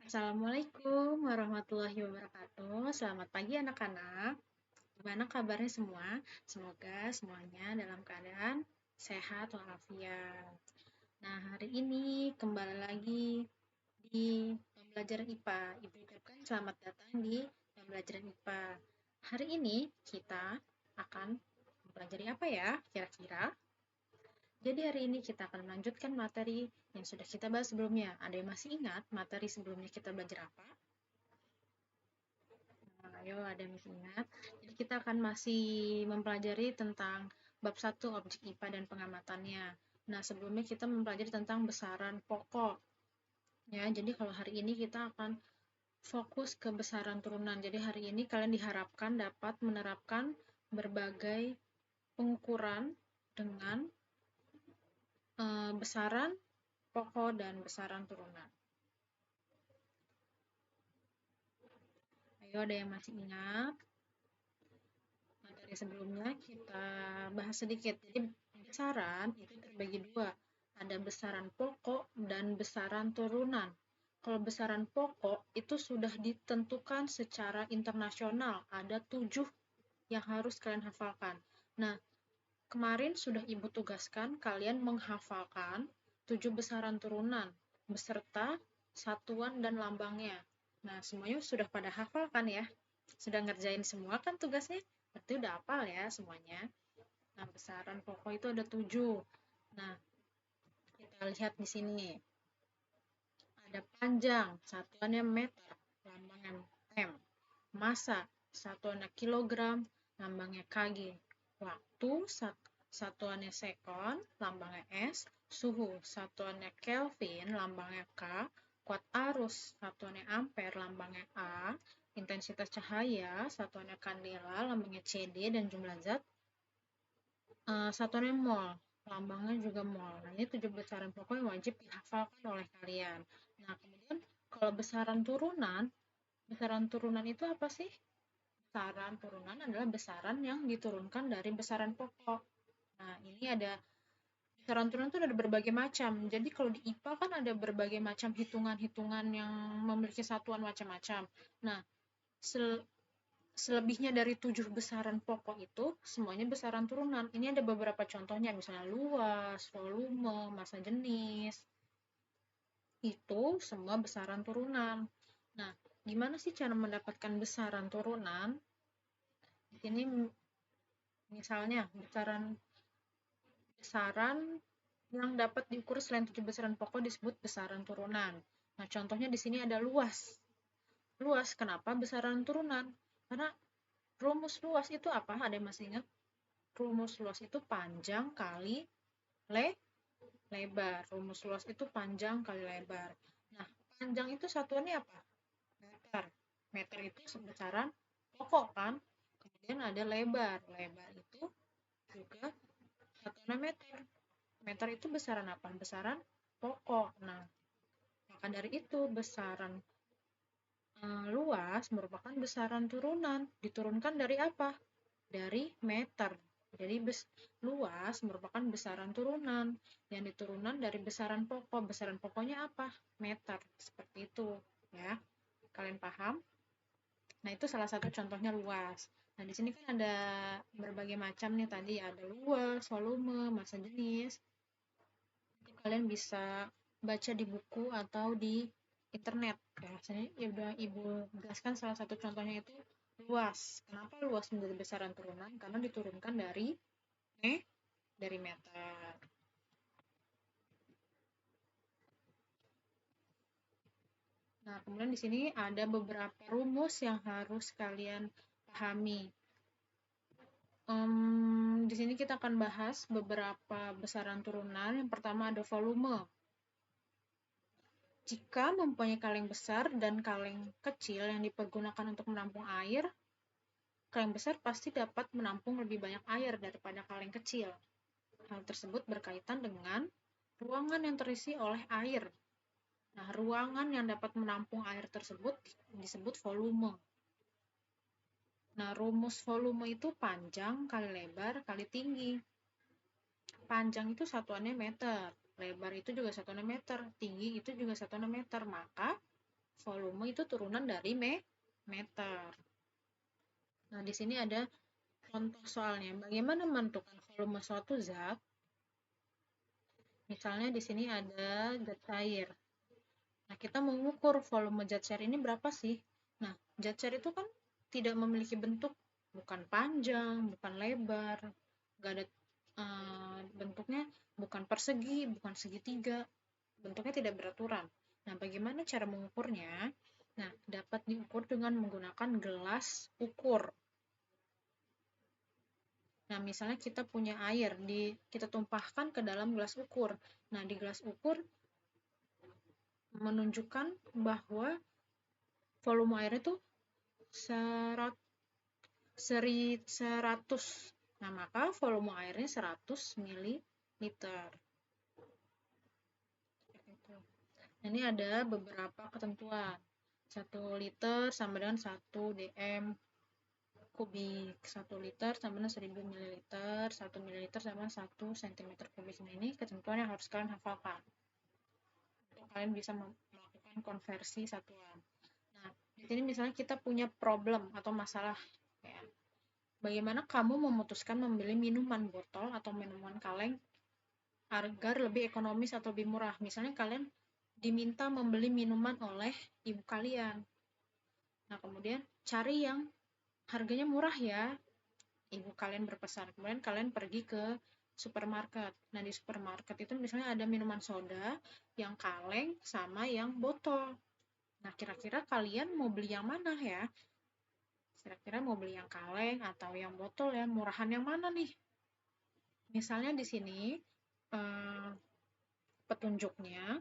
Assalamualaikum warahmatullahi wabarakatuh. Selamat pagi anak-anak. Gimana kabarnya semua? Semoga semuanya dalam keadaan sehat walafiat. Nah, hari ini kembali lagi di pembelajaran IPA. Ibu ucapkan selamat datang di pembelajaran IPA. Hari ini kita akan mempelajari apa ya kira-kira? Jadi hari ini kita akan melanjutkan materi yang sudah kita bahas sebelumnya. Ada yang masih ingat materi sebelumnya kita belajar apa? Nah, ayo ada yang masih ingat. Jadi kita akan masih mempelajari tentang bab 1 objek IPA dan pengamatannya. Nah, sebelumnya kita mempelajari tentang besaran pokok. Ya, jadi kalau hari ini kita akan fokus ke besaran turunan. Jadi hari ini kalian diharapkan dapat menerapkan berbagai pengukuran dengan besaran pokok dan besaran turunan. Ayo ada yang masih ingat? Materi sebelumnya kita bahas sedikit. Jadi besaran itu terbagi dua. Ada besaran pokok dan besaran turunan. Kalau besaran pokok itu sudah ditentukan secara internasional. Ada 7 yang harus kalian hafalkan. Nah, kemarin sudah Ibu tugaskan kalian menghafalkan 7 besaran turunan beserta satuan dan lambangnya. Nah, semuanya sudah pada hafal kan ya? Sudah ngerjain semua kan tugasnya? Berarti udah hafal ya semuanya. Nah, besaran pokok itu ada 7. Nah, kita lihat di sini. Ada panjang, satuannya meter, lambangnya m. Massa, satuannya kilogram, lambangnya kg. Waktu, satuannya sekon, lambangnya S. Suhu, satuannya Kelvin, lambangnya K. Kuat arus, satuannya ampere, lambangnya A. Intensitas cahaya, satuannya kandela, lambangnya CD. Dan jumlah zat, satuannya mol, lambangnya juga mol. Nah, ini 7 besaran pokok yang wajib dihafalkan oleh kalian. Nah, kemudian kalau besaran turunan itu apa sih? Besaran turunan adalah besaran yang diturunkan dari besaran pokok. Nah, ini ada besaran turunan itu ada berbagai macam. Jadi kalau di IPA kan ada berbagai macam hitungan-hitungan yang memiliki satuan macam-macam. Nah, selebihnya dari 7 besaran pokok itu semuanya besaran turunan. Ini ada beberapa contohnya, misalnya luas, volume, massa jenis. Itu semua besaran turunan. Nah, gimana sih cara mendapatkan besaran turunan? Ini misalnya besaran yang dapat diukur selain 7 besaran pokok disebut besaran turunan. Nah, contohnya di sini ada luas. Luas, kenapa besaran turunan? Karena rumus luas itu apa? Ada yang masih ingat? Rumus luas itu panjang kali lebar. Rumus luas itu panjang kali lebar. Nah, panjang itu satuannya apa? Meter. Meter itu besaran pokok kan? Kemudian ada lebar. Lebar itu juga satuannya meter. Meter itu besaran apa? Besaran pokok. Nah, maka dari itu besaran luas merupakan besaran turunan. Diturunkan dari apa? Dari meter. Jadi luas merupakan besaran turunan. Yang diturunan dari besaran pokok. Besaran pokoknya apa? Meter. Seperti itu. Ya, kalian paham? Nah, itu salah satu contohnya luas. Nah, di sini kan ada berbagai macam nih tadi. Ada luas, volume, massa jenis. Kalian bisa baca di buku atau di internet. Ya, saya ya udah Ibu jelaskan salah satu contohnya itu luas. Kenapa luas menjadi besaran turunan? Karena diturunkan dari meter. Nah, kemudian di sini ada beberapa rumus yang harus kalian pahami. Di sini kita akan bahas beberapa besaran turunan. Yang pertama ada volume. Jika mempunyai kaleng besar dan kaleng kecil yang dipergunakan untuk menampung air, kaleng besar pasti dapat menampung lebih banyak air daripada kaleng kecil. Hal tersebut berkaitan dengan ruangan yang terisi oleh air. Nah, ruangan yang dapat menampung air tersebut disebut volume. Nah, rumus volume itu panjang kali lebar kali tinggi. Panjang itu satuannya meter, lebar itu juga satuannya meter, tinggi itu juga satuannya meter. Maka volume itu turunan dari meter. Nah, di sini ada contoh soalnya. Bagaimana menentukan volume suatu zat? Misalnya di sini ada zat cair. Nah, kita mengukur volume zat cair ini berapa sih? Nah, zat cair itu kan tidak memiliki bentuk, bukan panjang, bukan lebar, nggak ada bentuknya, bukan persegi, bukan segitiga, bentuknya tidak beraturan. Nah, bagaimana cara mengukurnya? Nah, dapat diukur dengan menggunakan gelas ukur. Nah, misalnya kita punya air, kita tumpahkan ke dalam gelas ukur. Nah, di gelas ukur menunjukkan bahwa volume air itu 100. Nah, maka volume airnya 100 ml. Ini ada beberapa ketentuan. 1 liter sama dengan 1 dm kubik. 1 liter sama dengan 1000 ml. 1 ml sama 1 cm kubik. Ini ketentuan yang harus kalian hafalkan. Untuk kalian bisa melakukan konversi satuan. Nah, di sini misalnya kita punya problem atau masalah. Ya. Bagaimana kamu memutuskan membeli minuman botol atau minuman kaleng agar lebih ekonomis atau lebih murah? Misalnya kalian diminta membeli minuman oleh ibu kalian. Nah, kemudian cari yang harganya murah ya. Ibu kalian berpesan. Kemudian kalian pergi ke supermarket. Nah, di supermarket itu misalnya ada minuman soda, yang kaleng, sama yang botol. Nah, kira-kira kalian mau beli yang mana ya? Kira-kira mau beli yang kaleng atau yang botol ya? Murahan yang mana nih? Misalnya di sini petunjuknya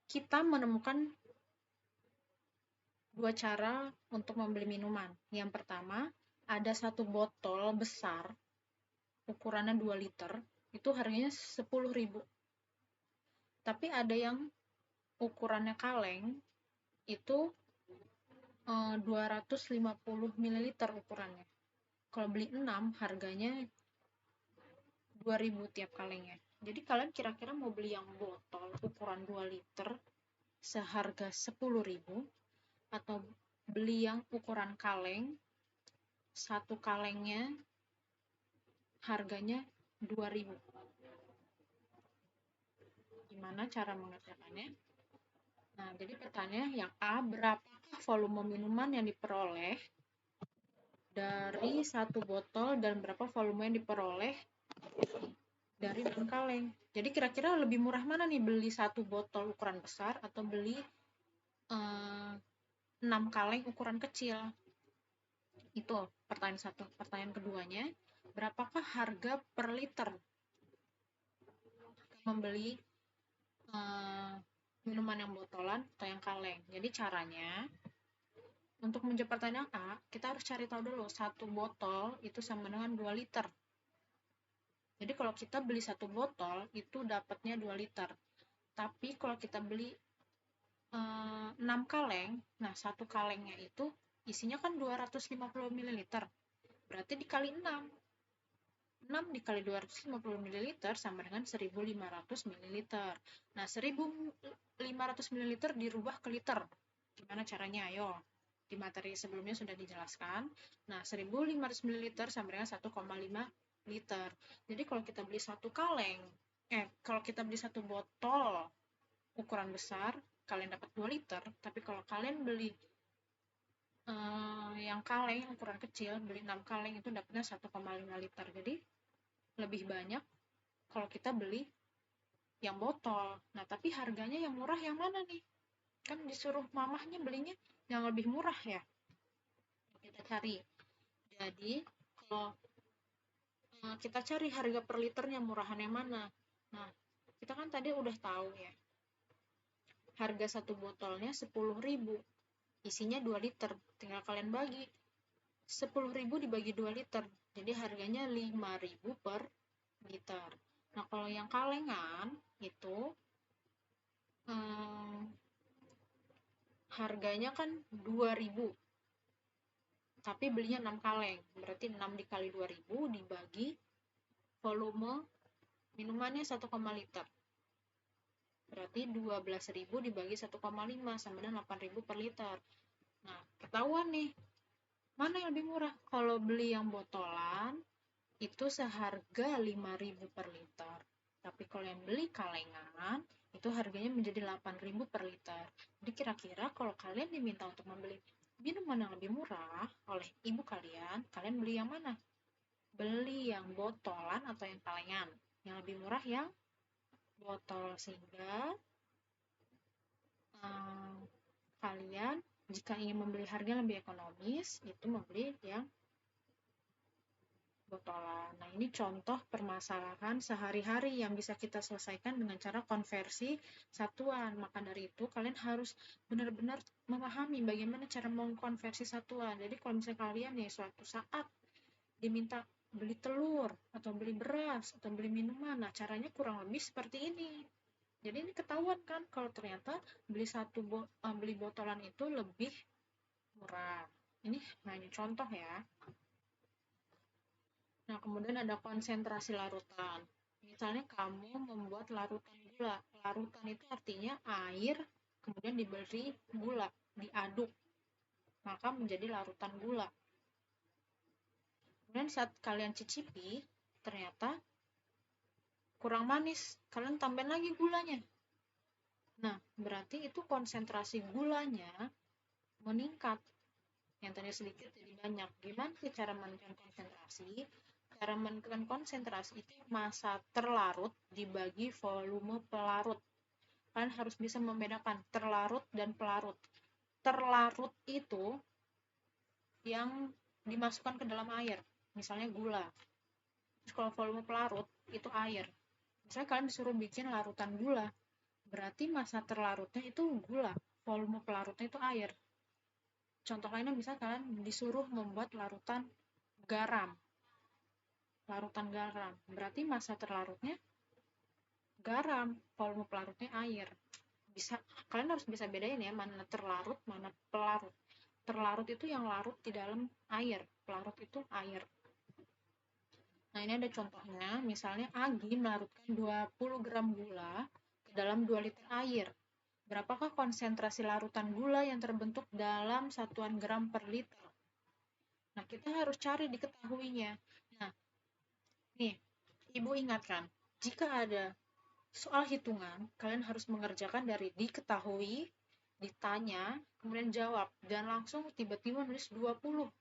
kita menemukan dua cara untuk membeli minuman. Yang pertama, ada satu botol besar, ukurannya 2 liter, itu harganya 10.000. Tapi ada yang ukurannya kaleng, itu 250 ml ukurannya. Kalau beli 6, harganya 2.000 tiap kalengnya. Jadi kalian kira-kira mau beli yang botol ukuran 2 liter seharga 10.000 atau beli yang ukuran kaleng, satu kalengnya harganya 2.000. Gimana cara mengerjakannya? Nah, jadi pertanyaannya yang A, berapakah volume minuman yang diperoleh dari satu botol dan berapa volume yang diperoleh dari 6 kaleng? Jadi kira-kira lebih murah mana nih, beli satu botol ukuran besar atau beli 6 kaleng ukuran kecil? Itu pertanyaan satu. Pertanyaan keduanya, berapakah harga per liter membeli minuman yang botolan atau yang kaleng? Jadi caranya, untuk menjawab pertanyaan A, kita harus cari tahu dulu satu botol itu sama dengan 2 liter. Jadi kalau kita beli satu botol itu dapatnya 2 liter. Tapi kalau kita beli 6 kaleng, nah satu kalengnya itu isinya kan 250 ml. Berarti dikali 6. 6 dikali 250 ml sama dengan 1.500 ml. Nah, 1.500 ml dirubah ke liter. Gimana caranya? Ayo. Di materi sebelumnya sudah dijelaskan. Nah, 1.500 ml sama dengan 1,5 liter. Jadi kalau kita beli satu kaleng, kalau kita beli satu botol ukuran besar, kalian dapat 2 liter. Tapi kalau kalian beli yang kaleng ukuran kecil, beli 6 kaleng itu dapatnya 1,5 liter. Jadi lebih banyak kalau kita beli yang botol. Nah, tapi harganya yang murah yang mana nih? Kan disuruh mamahnya belinya yang lebih murah ya. Kita cari. Jadi, kalau kita cari harga per liternya murahan yang mana? Nah, kita kan tadi udah tahu ya. Harga satu botolnya 10.000. Isinya 2 liter. Tinggal kalian bagi. 10.000 dibagi 2 liter. Jadi harganya 5.000 per liter. Nah, kalau yang kalengan itu harganya kan 2.000. Tapi belinya 6 kaleng. Berarti 6 dikali 2.000 dibagi volume minumannya 1, liter. Berarti 12.000 dibagi 1,5 sama dengan 8.000 per liter. Nah, ketahuan nih, mana yang lebih murah? Kalau beli yang botolan, itu seharga 5.000 per liter. Tapi kalau yang beli kalengan, itu harganya menjadi 8.000 per liter. Jadi kira-kira kalau kalian diminta untuk membeli minuman yang lebih murah oleh ibu kalian beli yang mana? Beli yang botolan atau yang kalengan? Yang lebih murah yang botol, sehingga kalian jika ingin membeli harga yang lebih ekonomis, itu membeli yang botolan. Nah, ini contoh permasalahan sehari-hari yang bisa kita selesaikan dengan cara konversi satuan. Maka dari itu, kalian harus benar-benar memahami bagaimana cara mengkonversi satuan. Jadi, kalau misalnya kalian nih suatu saat diminta beli telur, atau beli beras, atau beli minuman, nah caranya kurang lebih seperti ini. Jadi ini ketahuan kan kalau ternyata beli botolan itu lebih murah. Ini hanya contoh ya. Nah, kemudian ada konsentrasi larutan. Misalnya kamu membuat larutan gula. Larutan itu artinya air, kemudian diberi gula, diaduk, maka menjadi larutan gula. Kemudian saat kalian cicipi, ternyata kurang manis, kalian tambahin lagi gulanya. Nah, berarti itu konsentrasi gulanya meningkat. Yang tadi sedikit jadi banyak. Gimana sih cara menentukan konsentrasi? Cara menentukan konsentrasi itu massa terlarut dibagi volume pelarut. Kalian harus bisa membedakan terlarut dan pelarut. Terlarut itu yang dimasukkan ke dalam air, misalnya gula. Terus kalau volume pelarut itu air. Misalnya kalian disuruh bikin larutan gula, berarti massa terlarutnya itu gula, volume pelarutnya itu air. Contoh lainnya misalnya kalian disuruh membuat larutan garam. Larutan garam, berarti massa terlarutnya garam, volume pelarutnya air. Kalian harus bisa bedain ya, mana terlarut, mana pelarut. Terlarut itu yang larut di dalam air, pelarut itu air. Nah, ini ada contohnya, misalnya Agi melarutkan 20 gram gula ke dalam 2 liter air. Berapakah konsentrasi larutan gula yang terbentuk dalam satuan gram per liter? Nah, kita harus cari diketahuinya. Nah, nih, Ibu ingatkan, jika ada soal hitungan, kalian harus mengerjakan dari diketahui, ditanya, kemudian jawab, dan langsung tiba-tiba nulis 20.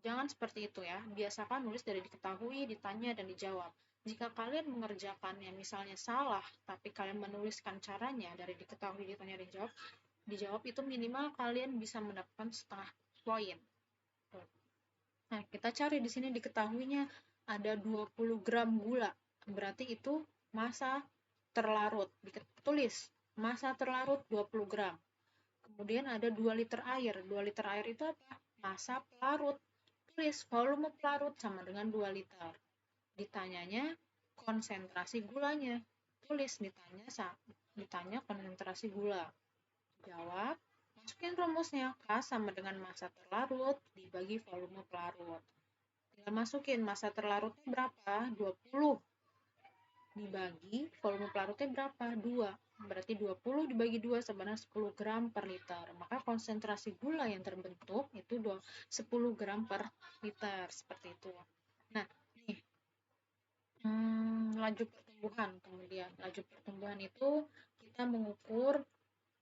Jangan seperti itu ya, biasakan nulis dari diketahui, ditanya, dan dijawab. Jika kalian mengerjakannya misalnya salah, tapi kalian menuliskan caranya dari diketahui, ditanya, dan dijawab itu minimal kalian bisa mendapatkan setengah poin. Nah, kita cari di sini diketahuinya ada 20 gram gula, berarti itu massa terlarut. Tulis, massa terlarut 20 gram. Kemudian ada 2 liter air. 2 liter air itu apa? Massa pelarut. Tulis, volume pelarut sama dengan 2 liter. Ditanyanya konsentrasi gulanya. Tulis, ditanya konsentrasi gula. Jawab, masukin rumusnya. K sama dengan massa terlarut dibagi volume pelarut. Tinggal masukin massa terlarutnya berapa? 20 dibagi volume pelarutnya berapa? 2. Berarti 20 dibagi 2 sama dengan 10 gram per liter. Maka konsentrasi gula yang terbentuk itu 10 gram per liter. Seperti itu. Nah, nih. Laju pertumbuhan. Kemudian, laju pertumbuhan itu kita mengukur,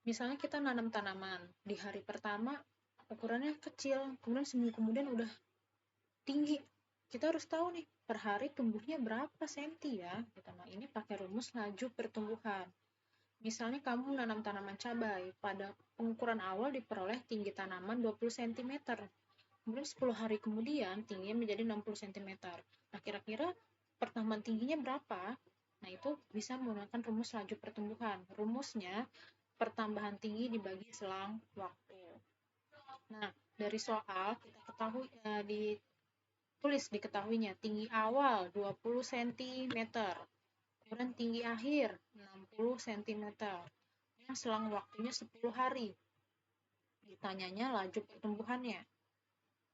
misalnya kita nanam tanaman. Di hari pertama, ukurannya kecil. Kemudian seminggu kemudian udah tinggi. Kita harus tahu nih, per hari tumbuhnya berapa senti ya. Nah, ini pakai rumus laju pertumbuhan. Misalnya kamu nanam tanaman cabai, pada pengukuran awal diperoleh tinggi tanaman 20 cm. Kemudian 10 hari kemudian tingginya menjadi 60 cm. Nah, kira-kira pertambahan tingginya berapa? Nah, itu bisa menggunakan rumus laju pertumbuhan. Rumusnya pertambahan tinggi dibagi selang waktu. Nah, dari soal kita ketahui tulis diketahuinya tinggi awal 20 cm, kemudian tinggi akhir 60 cm, yang selang waktunya 10 hari. Ditanyanya laju pertumbuhannya.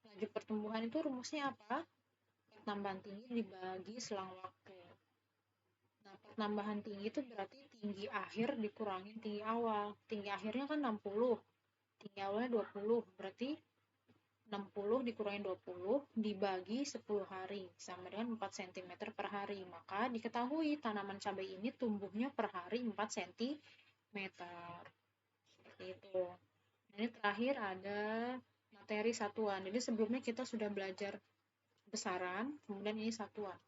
Laju pertumbuhan itu rumusnya apa? Pertambahan tinggi dibagi selang waktu. Nah, nambahan tinggi itu berarti tinggi akhir dikurangin tinggi awal. Tinggi akhirnya kan 60, tinggi awalnya 20, berarti 60 dikurangin 20 dibagi 10 hari sama dengan 4 cm per hari. Maka diketahui tanaman cabai ini tumbuhnya per hari 4 cm. Seperti itu. Ini terakhir ada materi satuan. Jadi sebelumnya kita sudah belajar besaran, kemudian ini satuan.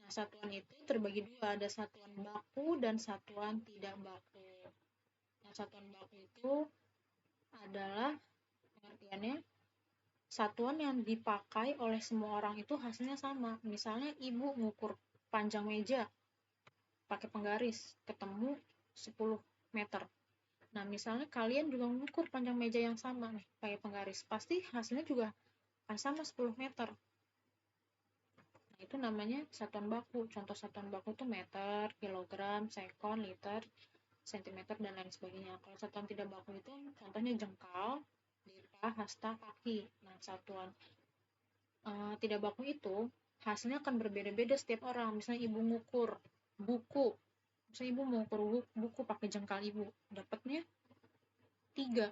Nah, satuan itu terbagi dua, ada satuan baku dan satuan tidak baku. Nah, satuan baku itu adalah pengertiannya satuan yang dipakai oleh semua orang itu hasilnya sama. Misalnya ibu ngukur panjang meja pakai penggaris, ketemu 10 meter. Nah, misalnya kalian juga mengukur panjang meja yang sama nih, pakai penggaris. Pasti hasilnya juga akan sama 10 meter. Nah, itu namanya satuan baku. Contoh satuan baku itu meter, kilogram, sekon, liter, sentimeter, dan lain sebagainya. Kalau satuan tidak baku itu contohnya jengkal, liter, hasta, kaki. Nah, satuan tidak baku itu hasilnya akan berbeda-beda setiap orang. Misalnya ibu ngukur buku. Misalnya ibu mau ukur buku pakai jengkal ibu, dapatnya 3.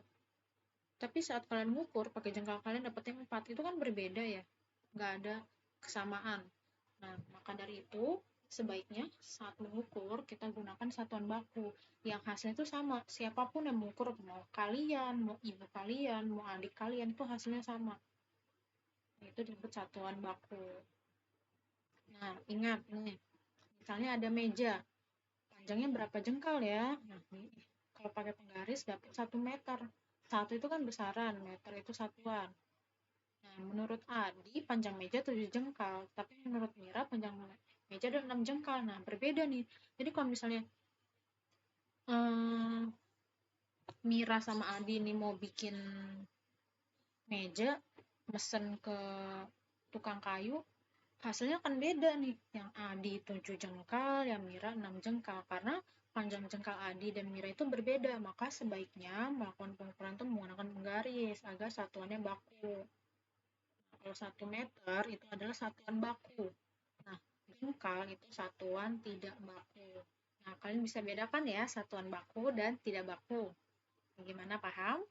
Tapi saat kalian ngukur pakai jengkal kalian dapatnya 4. Itu kan berbeda ya. Nggak ada kesamaan. Nah, maka dari itu sebaiknya saat mengukur kita gunakan satuan baku yang hasilnya itu sama. Siapapun yang mengukur, mau kalian, mau ibu kalian, mau adik kalian, itu hasilnya sama. Itu disebut satuan baku. Nah, ingat nih, misalnya ada meja, panjangnya berapa jengkal ya? Nah, kalau pakai penggaris dapat 1 meter. 1 itu kan besaran, meter itu satuan. Nah, menurut Adi panjang meja 7 jengkal, tapi menurut Mira panjang meja ada 6 jengkal. Nah, berbeda nih. Jadi kalau misalnya Mira sama Adi nih mau bikin meja, mesen ke tukang kayu, hasilnya akan beda nih. Yang Adi 7 jengkal, yang Mira 6 jengkal. Karena panjang jengkal Adi dan Mira itu berbeda. Maka sebaiknya melakukan pengukuran itu menggunakan penggaris agar satuannya baku. Nah, kalau 1 meter itu adalah satuan baku. Nah, jengkal itu satuan tidak baku. Nah, kalian bisa bedakan ya satuan baku dan tidak baku. Bagaimana, paham?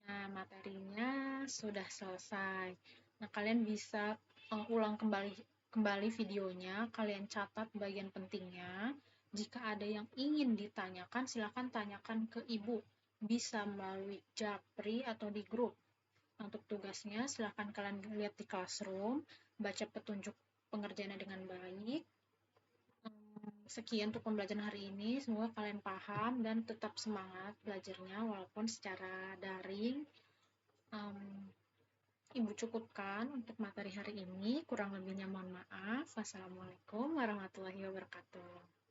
Nah, materinya sudah selesai. Nah, kalian bisa ulang kembali videonya, kalian catat bagian pentingnya. Jika ada yang ingin ditanyakan, silakan tanyakan ke ibu. Bisa melalui Japri atau di grup. Untuk tugasnya, silakan kalian lihat di classroom, baca petunjuk pengerjaannya dengan baik. Sekian untuk pembelajaran hari ini, semoga kalian paham dan tetap semangat belajarnya walaupun secara daring. Ibu cukupkan untuk materi hari ini, kurang lebihnya mohon maaf. Wassalamualaikum warahmatullahi wabarakatuh.